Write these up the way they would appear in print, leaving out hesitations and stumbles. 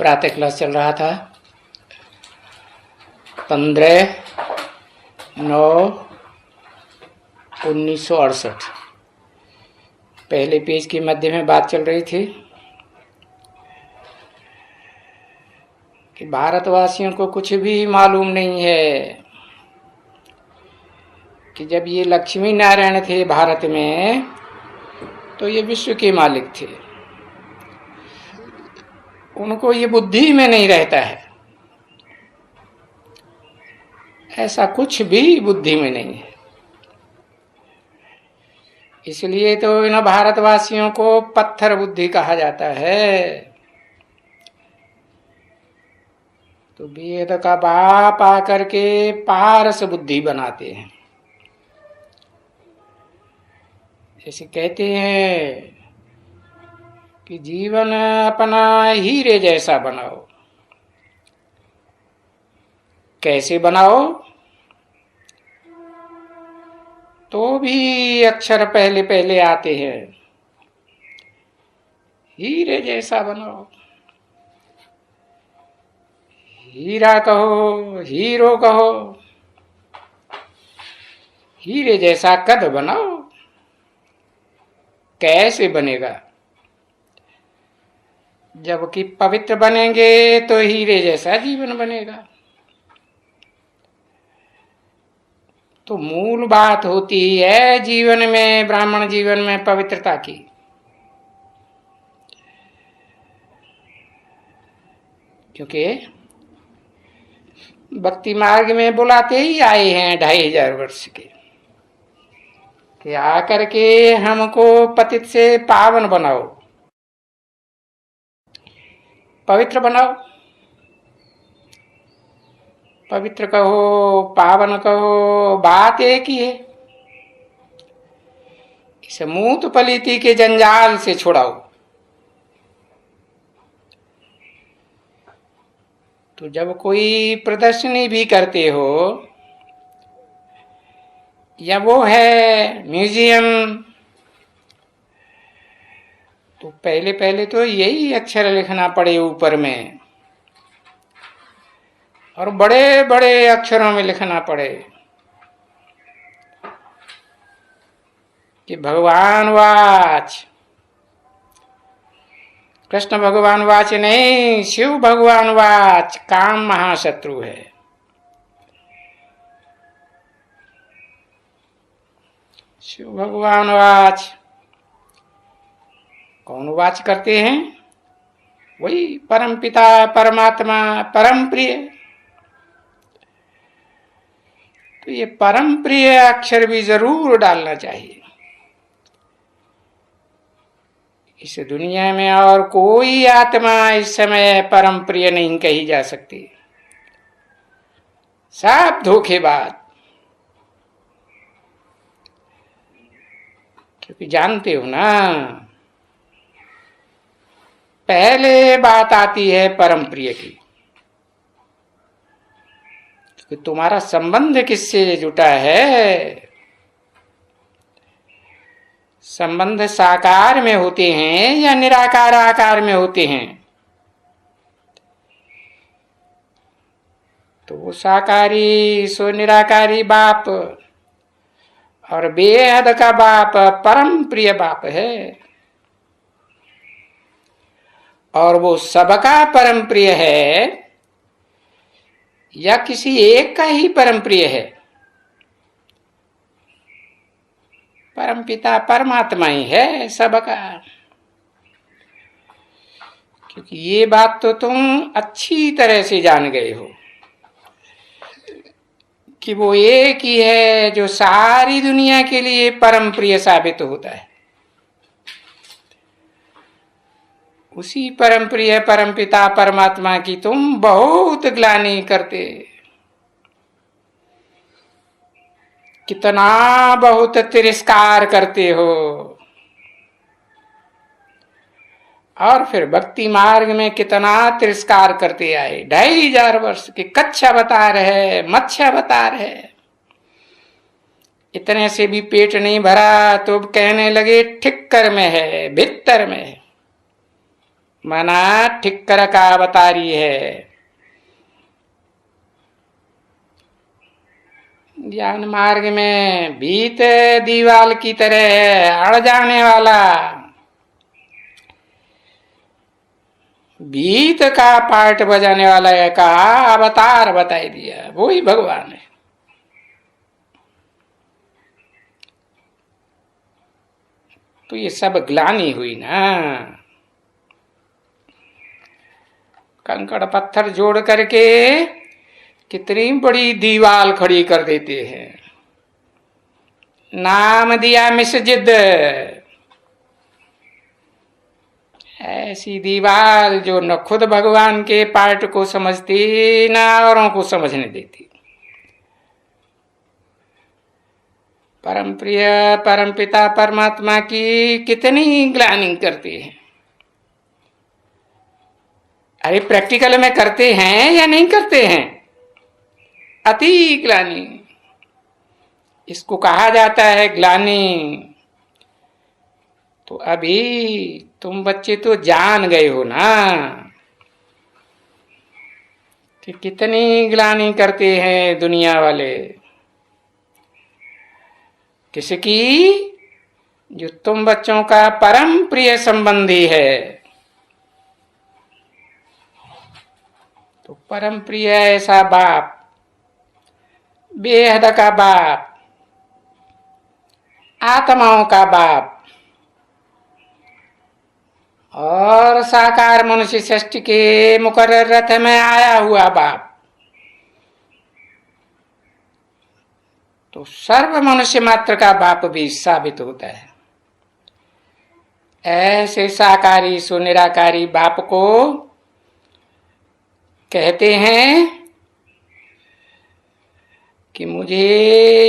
प्रातः क्लास चल रहा था 15/9/1968। पहले पेज के मध्य में बात चल रही थी कि भारतवासियों को कुछ भी मालूम नहीं है कि जब ये लक्ष्मी नारायण थे भारत में तो ये विश्व के मालिक थे। उनको ये बुद्धि में नहीं रहता है, ऐसा कुछ भी बुद्धि में नहीं है। इसलिए तो इन भारतवासियों को पत्थर बुद्धि कहा जाता है। तो वेद का बाप आकर के पारस बुद्धि बनाते हैं। जैसे कहते हैं कि जीवन अपना हीरे जैसा बनाओ। कैसे बनाओ? तो भी अक्षर पहले पहले आते हैं। हीरे जैसा बनाओ। हीरा कहो, हीरो कहो, हीरे जैसा कद बनाओ। कैसे बनेगा? जबकि पवित्र बनेंगे तो हीरे जैसा जीवन बनेगा। तो मूल बात होती है जीवन में, ब्राह्मण जीवन में पवित्रता की। क्योंकि भक्ति मार्ग में बुलाते ही आए हैं 2500 वर्ष के कि आकर के हमको पतित से पावन बनाओ, पवित्र बनाओ। पवित्र कहो, पावन कहो, बात एक ही है। इस मूत पलीती के जंजाल से छुड़ाओ। तो जब कोई प्रदर्शनी भी करते हो या वो है म्यूजियम, तो पहले पहले तो यही अक्षर लिखना पड़े ऊपर में, और बड़े बड़े अक्षरों में लिखना पड़े कि भगवान वाच। कृष्ण भगवान वाच नहीं, शिव भगवान वाच। काम महाशत्रु है। शिव भगवान वाच। कौन वाच करते हैं? वही परम पिता परमात्मा परम प्रिय। तो ये परम प्रिय अक्षर भी जरूर डालना चाहिए। इस दुनिया में और कोई आत्मा इस समय परम प्रिय नहीं कही जा सकती। सब धोखेबाज। क्योंकि जानते हो ना, पहले बात आती है परम प्रिय की। कि तुम्हारा संबंध किससे जुटा है? संबंध साकार में होते हैं या निराकार आकार में होते हैं? तो वो साकारी सो निराकारी बाप और बेहद का बाप परम प्रिय बाप है। और वो सबका परम प्रिय है या किसी एक का ही परम प्रिय है? परम पिता परमात्मा ही है सबका। क्योंकि ये बात तो तुम अच्छी तरह से जान गए हो कि वो एक ही है जो सारी दुनिया के लिए परम प्रिय साबित होता है। उसी परम प्रिय परम पिता परमात्मा की तुम बहुत ग्लानि करते, कितना बहुत तिरस्कार करते हो। और फिर भक्ति मार्ग में कितना तिरस्कार करते आए। 2500 वर्ष के कच्छावतार है, मत्स्यावतार है। इतने से भी पेट नहीं भरा तो कहने लगे ठिक्कर में है, भित्तर में है। माना ठिक्कर का अवतारी है। ज्ञान मार्ग में भीत दीवाल की तरह है, अड़ जाने वाला। भीत का पार्ट बजाने वाला का अवतार बताई दिया, वो ही भगवान है। तो ये सब ग्लानि हुई ना, कंकड़ पत्थर जोड़ करके कितनी बड़ी दीवाल खड़ी कर देते हैं। नाम दिया मिसजिद, ऐसी दीवार जो न खुद भगवान के पार्ट को समझती न औरों को समझने देती। परम प्रिय परम पिता परमात्मा की कितनी ग्लानि करती है। अरे प्रैक्टिकल में करते हैं या नहीं करते हैं? अति ग्लानि, इसको कहा जाता है ग्लानि। तो अभी तुम बच्चे तो जान गए हो ना कि कितनी ग्लानि करते हैं दुनिया वाले। किसकी? जो तुम बच्चों का परम प्रिय संबंधी है। तो परम प्रिय ऐसा बाप, बेहद का बाप, आत्माओं का बाप और साकार मनुष्य सृष्टि के मुकर्रर रथ में आया हुआ बाप, तो सर्व मनुष्य मात्र का बाप भी साबित होता है। ऐसे साकारी सुनिराकारी बाप को कहते हैं कि मुझे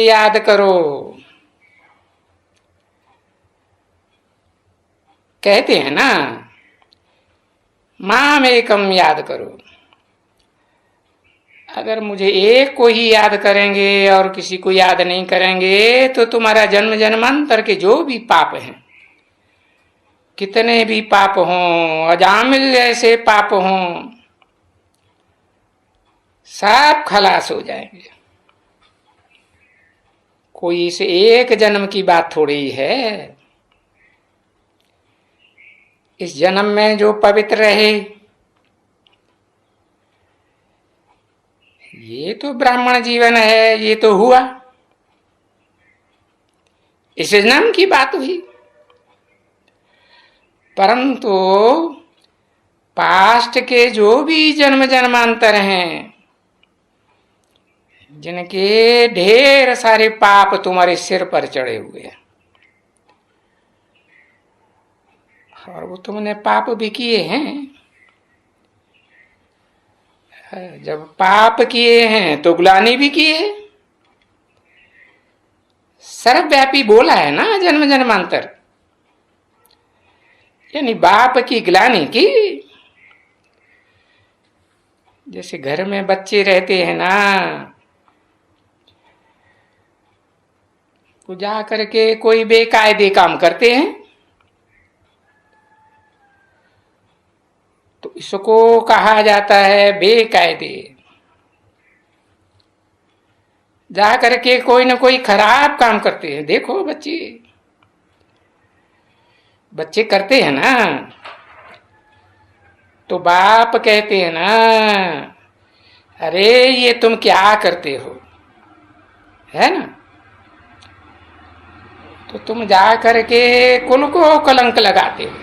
याद करो। कहते हैं ना, माम एकम याद करो। अगर मुझे एक को ही याद करेंगे और किसी को याद नहीं करेंगे तो तुम्हारा जन्म जन्मांतर के जो भी पाप हैं, कितने भी पाप हों, अजामिल जैसे पाप हों, सब खलास हो जाएंगे। कोई इसे एक जन्म की बात थोड़ी है। इस जन्म में जो पवित्र रहे, ये तो ब्राह्मण जीवन है, ये तो हुआ, इस जन्म की बात हुई। परंतु पास्ट के जो भी जन्म जन्मांतर हैं, जिनके ढेर सारे पाप तुम्हारे सिर पर चढ़े हुए हैं, और वो तुमने पाप भी किए हैं। जब पाप किए हैं तो ग्लानि भी किए। सर्वव्यापी बोला है ना जन्म जन्मांतर, यानी बाप की ग्लानि की। जैसे घर में बच्चे रहते हैं ना, तो जा करके कोई बेकायदे काम करते हैं, तो इसको कहा जाता है बेकायदे। जा करके कोई ना कोई खराब काम करते हैं। देखो बच्चे करते हैं ना, तो बाप कहते हैं ना, अरे ये तुम क्या करते हो, है ना। तो तुम जा करके कुल को कलंक लगाते हो।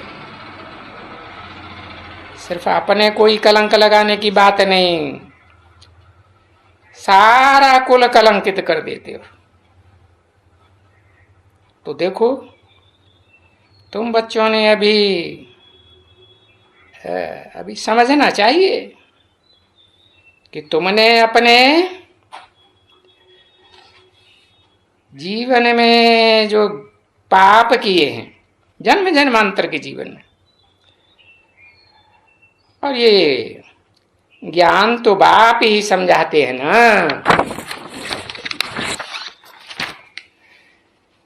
सिर्फ अपने कोई कलंक लगाने की बात नहीं, सारा कुल कलंकित कर देते हो। तो देखो, तुम बच्चों ने अभी समझना चाहिए कि तुमने अपने जीवन में जो पाप किए हैं जन्म जन्मांतर के जीवन में, और ये ज्ञान तो बाप ही समझाते हैं ना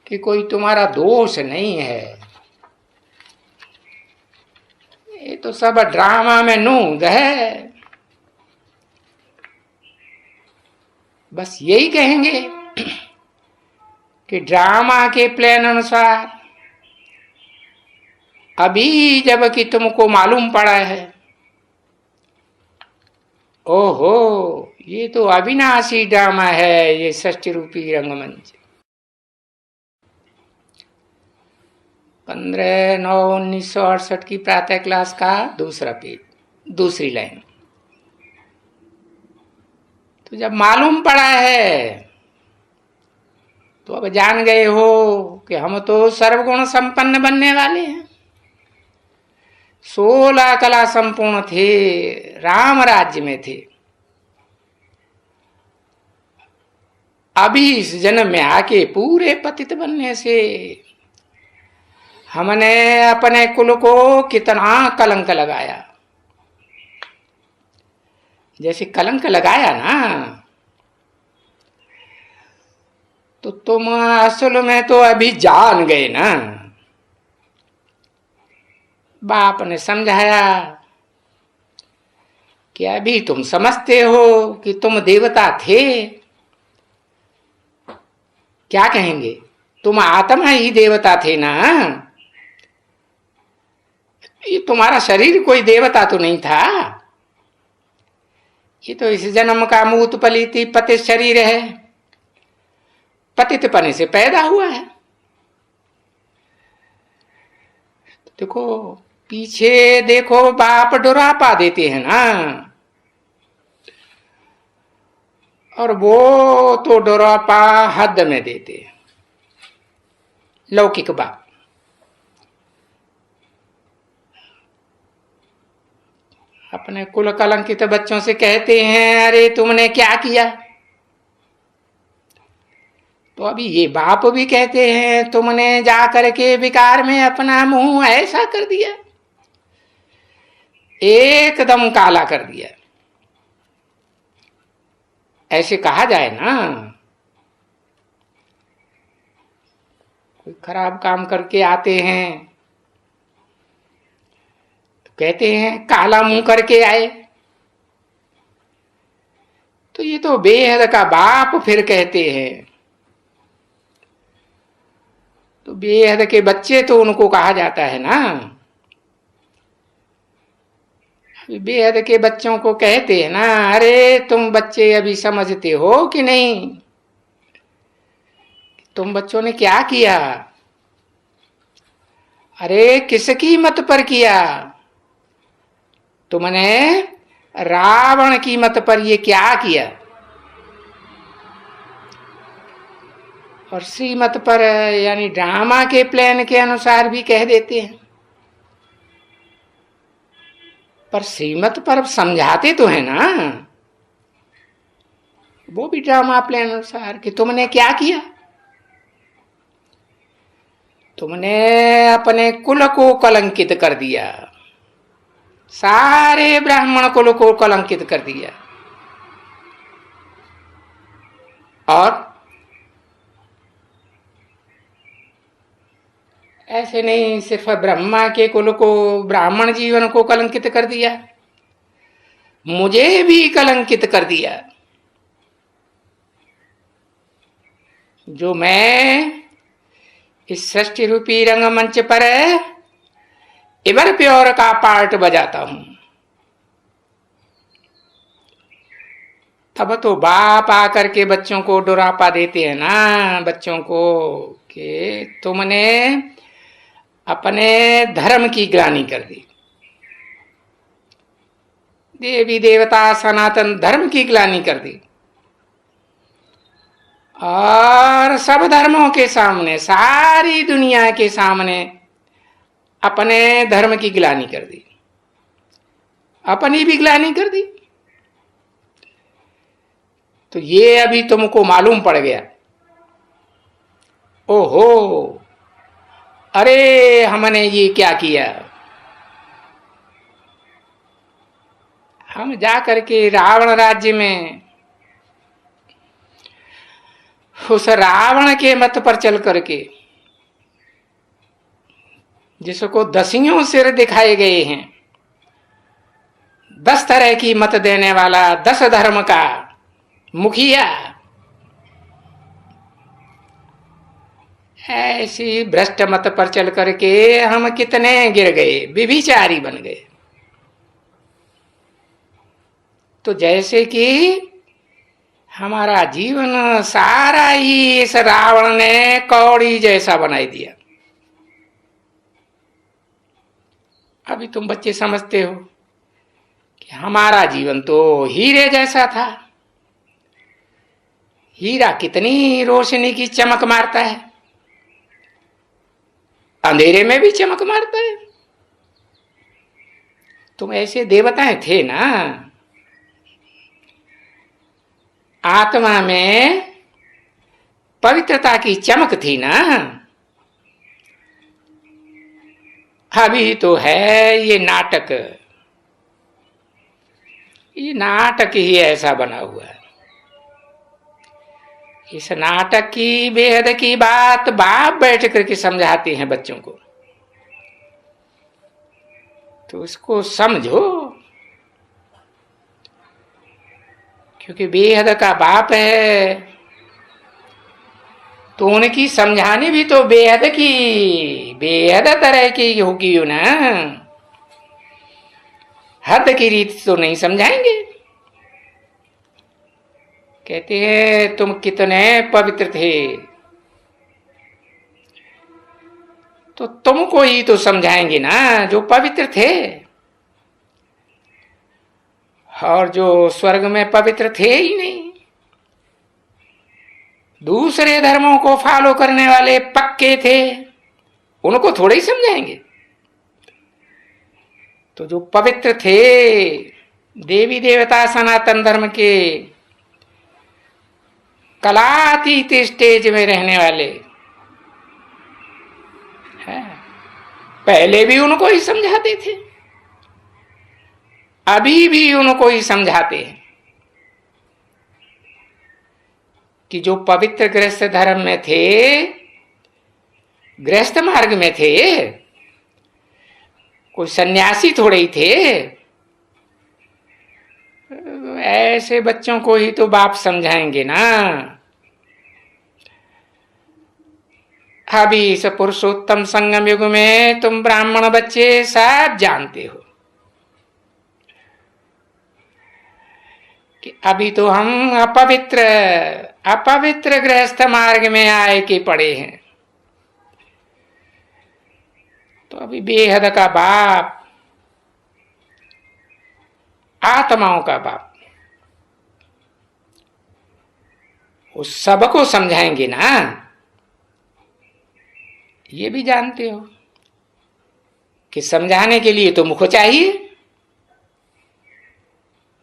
कि कोई तुम्हारा दोष नहीं है, ये तो सब ड्रामा में नूंद है। बस यही कहेंगे कि ड्रामा के प्लान अनुसार अभी जबकि तुमको मालूम पड़ा है, ओहो ये तो अविनाशी ड्रामा है, ये षष्ठी रूपी रंगमंच। 15/9/1968 की प्रातः क्लास का दूसरा पेज, दूसरी लाइन। तो जब मालूम पड़ा है तो अब जान गए हो कि हम तो सर्वगुण संपन्न बनने वाले हैं। 16 कला संपूर्ण थे, राम राज्य में थे। अभी इस जन्म में आके पूरे पतित बनने से हमने अपने कुल को कितना कलंक लगाया। जैसे कलंक लगाया ना, तो तुम असल में तो अभी जान गए ना। बाप ने समझाया कि अभी तुम समझते हो कि तुम देवता थे। क्या कहेंगे, तुम आत्मा ही देवता थे ना। ये तुम्हारा शरीर कोई देवता तो नहीं था, ये तो इस जन्म का मूत पलित पतित शरीर है, पतित पने से पैदा हुआ है। देखो पीछे देखो, बाप डुरापा देते हैं ना, और वो तो डुरापा हद में देते हैं। लौकिक बाप अपने कुल कलंकित बच्चों से कहते हैं, अरे तुमने क्या किया। तो अभी ये बाप भी कहते हैं, तुमने जा करके विकार में अपना मुंह ऐसा कर दिया, एकदम काला कर दिया। ऐसे कहा जाए ना, कोई खराब काम करके आते हैं तो कहते हैं काला मुंह करके आए। तो ये तो बेहद का बाप फिर कहते हैं। तो बेहद के बच्चे तो उनको कहा जाता है ना। बेहद के बच्चों को कहते हैं ना, अरे तुम बच्चे अभी समझते हो कि नहीं, तुम बच्चों ने क्या किया। अरे किसकी मत पर किया, तुमने रावण की मत पर ये क्या किया। और श्रीमत पर यानी ड्रामा के प्लान के अनुसार भी कह देते हैं, पर श्रीमत पर समझाते तो है ना, वो भी ड्रामा प्लान अनुसार कि तुमने क्या किया। तुमने अपने कुल को कलंकित कर दिया, सारे ब्राह्मण कुल को कलंकित कर दिया। और ऐसे नहीं सिर्फ ब्रह्मा के कुल को, ब्राह्मण जीवन को कलंकित कर दिया, मुझे भी कलंकित कर दिया। जो मैं इस सृष्टि रूपी रंगमंच पर इवर प्योर का पार्ट बजाता हूं, तब तो बाप आकर के बच्चों को डुरापा देते हैं ना, बच्चों को कि तुमने अपने धर्म की ग्लानि कर दी, देवी देवता सनातन धर्म की ग्लानि कर दी, और सब धर्मों के सामने, सारी दुनिया के सामने अपने धर्म की ग्लानि कर दी, अपनी भी ग्लानि कर दी। तो ये अभी तुमको मालूम पड़ गया, ओहो अरे हमने ये क्या किया। हम जा करके रावण राज्य में उस रावण के मत पर चल करके, जिसको 10 सिर दिखाए गए हैं, 10 तरह की मत देने वाला, 10 धर्म का मुखिया, ऐसी भ्रष्ट मत पर चल करके हम कितने गिर गए, व्यभिचारी बन गए। तो जैसे कि हमारा जीवन सारा ही इस रावण ने कौड़ी जैसा बनाई दिया। अभी तुम बच्चे समझते हो कि हमारा जीवन तो हीरे जैसा था। हीरा कितनी रोशनी की चमक मारता है, अंधेरे में भी चमक मारता है। तुम ऐसे देवताएं थे ना, आत्मा में पवित्रता की चमक थी ना। अभी तो है ये नाटक, ये नाटक ही ऐसा बना हुआ है। इस नाटक की बेहद की बात बाप बैठ करके समझाते हैं बच्चों को, तो इसको समझो, क्योंकि बेहद का बाप है तो उनकी समझानी भी तो बेहद तरह की होगी ना। हद की रीत तो नहीं समझाएंगे। कहते हैं तुम कितने पवित्र थे, तो तुमको ही तो समझाएंगे ना जो पवित्र थे, और जो स्वर्ग में पवित्र थे ही नहीं, दूसरे धर्मों को फॉलो करने वाले पक्के थे, उनको थोड़े ही समझाएंगे। तो जो पवित्र थे, देवी देवता सनातन धर्म के कलातीत स्टेज में रहने वाले हैं, पहले भी उनको ही समझाते थे, अभी भी उनको ही समझाते हैं कि जो पवित्र गृहस्थ धर्म में थे, गृहस्थ मार्ग में थे, कोई सन्यासी थोड़े ही थे। ऐसे बच्चों को ही तो बाप समझाएंगे ना। अभी इस पुरुषोत्तम संगम युग में तुम ब्राह्मण बच्चे सब जानते हो कि अभी तो हम अपवित्र गृहस्थ मार्ग में आए के पड़े हैं। तो अभी बेहद का बाप, आत्माओं का बाप, उस सबको समझाएंगे ना। ये भी जानते हो कि समझाने के लिए तो मुख चाहिए,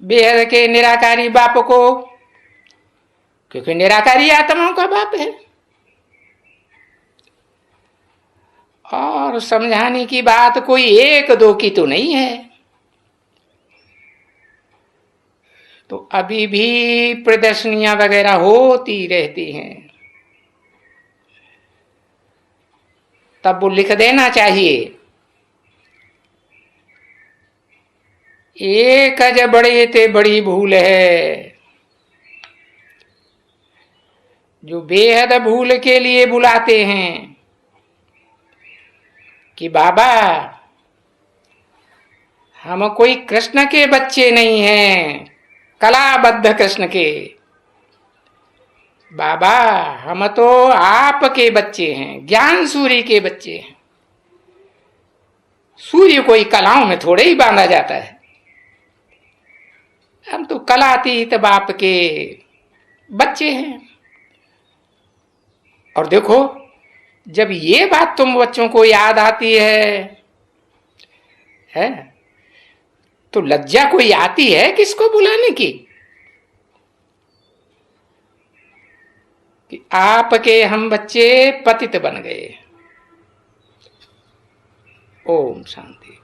बेहद के निराकारी बाप को, क्योंकि निराकारी आत्माओं का बाप है। और समझाने की बात कोई एक दो की तो नहीं है। तो अभी भी प्रदर्शनियां वगैरह होती रहती हैं, तब वो लिख देना चाहिए, एक अज बड़े ते बड़ी भूल है। जो बेहद भूल के लिए बुलाते हैं कि बाबा हम कोई कृष्ण के बच्चे नहीं हैं, कलाबद्ध कृष्ण के, बाबा हम तो आपके बच्चे हैं, ज्ञान सूर्य के बच्चे हैं। सूर्य कोई कलाओं में थोड़े ही बांधा जाता है, हम तो कलातीत बाप के बच्चे हैं। और देखो, जब ये बात तुम बच्चों को याद आती है तो लज्जा कोई आती है किसको बुलाने की, कि आपके हम बच्चे पतित बन गए। ओम शांति।